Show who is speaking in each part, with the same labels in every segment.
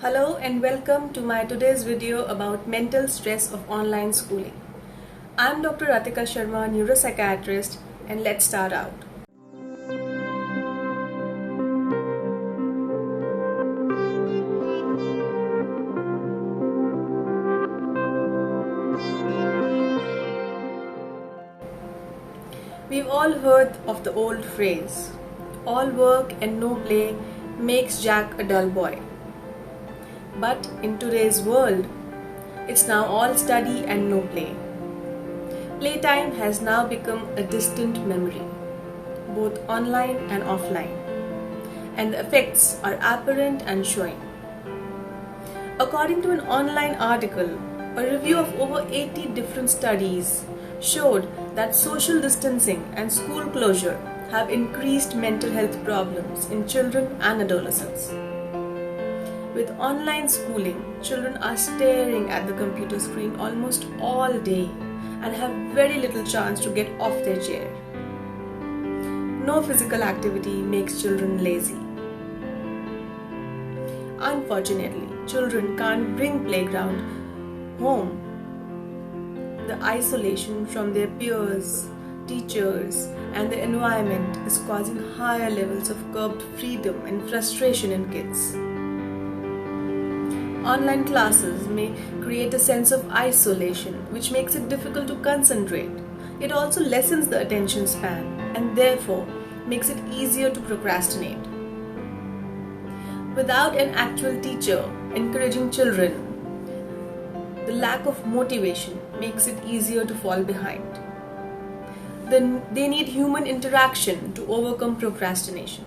Speaker 1: Hello and welcome to my today's video about mental stress of online schooling. I'm Dr. Ratika Sharma, neuropsychiatrist, and let's start out. We've all heard of the old phrase, all work and no play makes Jack a dull boy. But in today's world, it's now all study and no play. Playtime has now become a distant memory, both online and offline, and the effects are apparent and showing. According to an online article, a review of over 80 different studies showed that social distancing and school closure have increased mental health problems in children and adolescents. With online schooling, children are staring at the computer screen almost all day and have very little chance to get off their chair. No physical activity makes children lazy. Unfortunately, children can't bring playground home. The isolation from their peers, teachers, and the environment is causing higher levels of curbed freedom and frustration in kids. Online classes may create a sense of isolation, which makes it difficult to concentrate. It also lessens the attention span and therefore makes it easier to procrastinate. Without an actual teacher encouraging children, the lack of motivation makes it easier to fall behind. Then they need human interaction to overcome procrastination.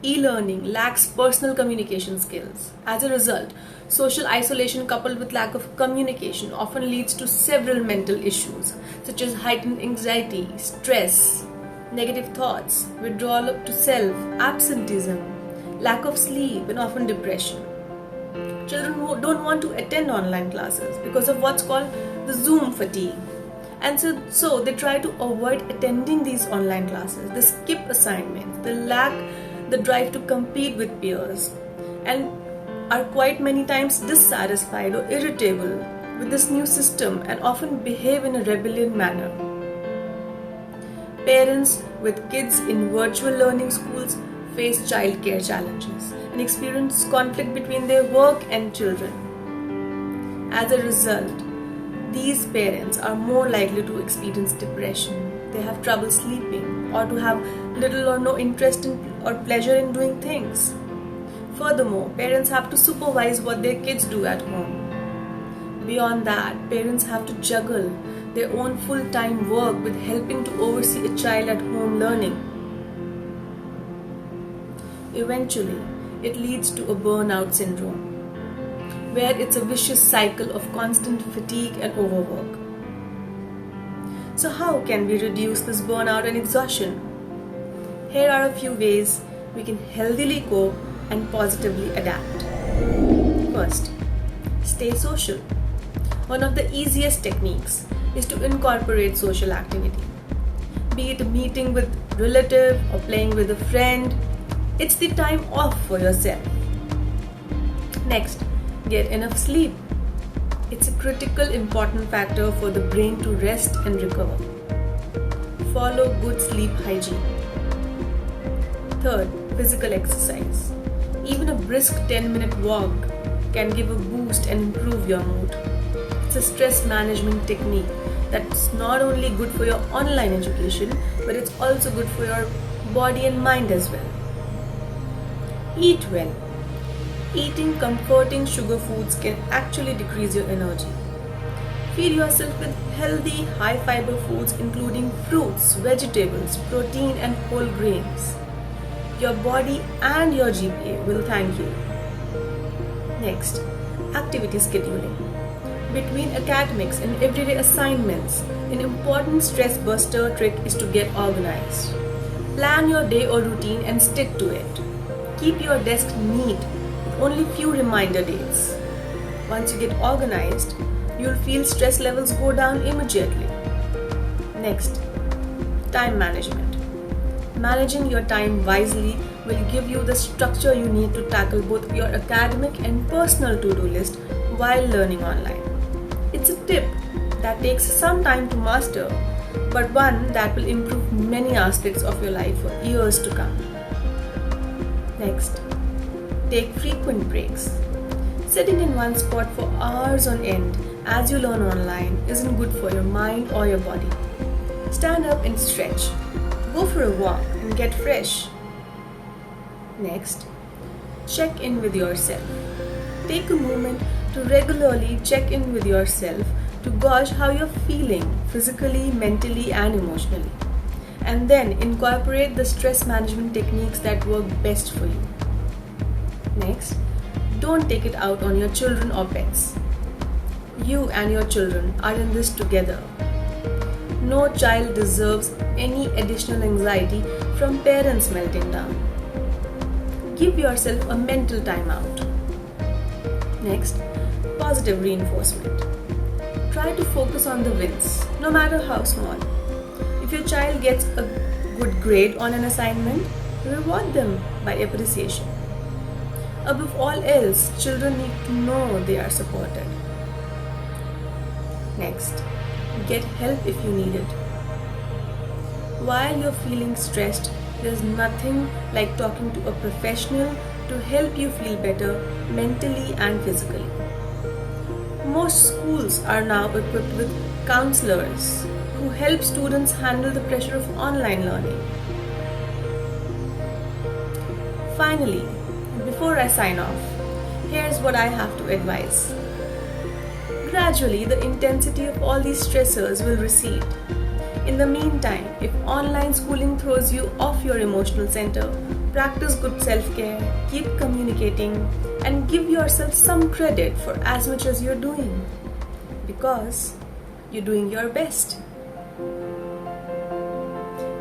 Speaker 1: E-learning lacks personal communication skills. As a result, social isolation coupled with lack of communication often leads to several mental issues such as heightened anxiety, stress, negative thoughts, withdrawal to self, absenteeism, lack of sleep, and often depression. Children who don't want to attend online classes because of what's called the Zoom fatigue. And so they try to avoid attending these online classes. They skip assignments. They lack the drive to compete with peers and are quite many times dissatisfied or irritable with this new system and often behave in a rebellion manner. Parents with kids in virtual learning schools face childcare challenges and experience conflict between their work and children. As a result, these parents are more likely to experience depression. They have trouble sleeping or to have little or no interest in or pleasure in doing things. Furthermore, parents have to supervise what their kids do at home. Beyond that, parents have to juggle their own full-time work with helping to oversee a child at home learning. Eventually, it leads to a burnout syndrome, where it's a vicious cycle of constant fatigue and overwork. So how can we reduce this burnout and exhaustion? Here are a few ways we can healthily cope and positively adapt. First, stay social. One of the easiest techniques is to incorporate social activity. Be it a meeting with a relative or playing with a friend, it's the time off for yourself. Next, get enough sleep. It's a critical important factor for the brain to rest and recover. Follow good sleep hygiene. Third, physical exercise. Even a brisk 10-minute walk can give a boost and improve your mood. It's a stress management technique that's not only good for your online education, but it's also good for your body and mind as well. Eat well. Eating comforting sugar foods can actually decrease your energy. Feed yourself with healthy, high-fiber foods including fruits, vegetables, protein, and whole grains. Your body and your GPA will thank you. Next, activity scheduling. Between academics and everyday assignments, an important stress buster trick is to get organized. Plan your day or routine and stick to it. Keep your desk neat with only few reminder dates. Once you get organized, you'll feel stress levels go down immediately. Next, time management. Managing your time wisely will give you the structure you need to tackle both your academic and personal to-do list while learning online. It's a tip that takes some time to master, but one that will improve many aspects of your life for years to come. Next, take frequent breaks. Sitting in one spot for hours on end as you learn online isn't good for your mind or your body. Stand up and stretch. Go for a walk and get fresh. Next, check in with yourself. Take a moment to regularly check in with yourself to gauge how you're feeling physically, mentally, and emotionally. And then incorporate the stress management techniques that work best for you. Next, don't take it out on your children or pets. You and your children are in this together. No child deserves any additional anxiety from parents melting down. Give yourself a mental timeout. Next, positive reinforcement. Try to focus on the wins, no matter how small. If your child gets a good grade on an assignment, reward them by appreciation. Above all else, children need to know they are supported. Next, get help if you need it. While you're feeling stressed, there's nothing like talking to a professional to help you feel better mentally and physically. Most schools are now equipped with counselors who help students handle the pressure of online learning. Finally, before I sign off, here's what I have to advise. Gradually, the intensity of all these stressors will recede. In the meantime, if online schooling throws you off your emotional center, practice good self-care, keep communicating, and give yourself some credit for as much as you're doing. Because you're doing your best.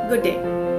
Speaker 1: Good day.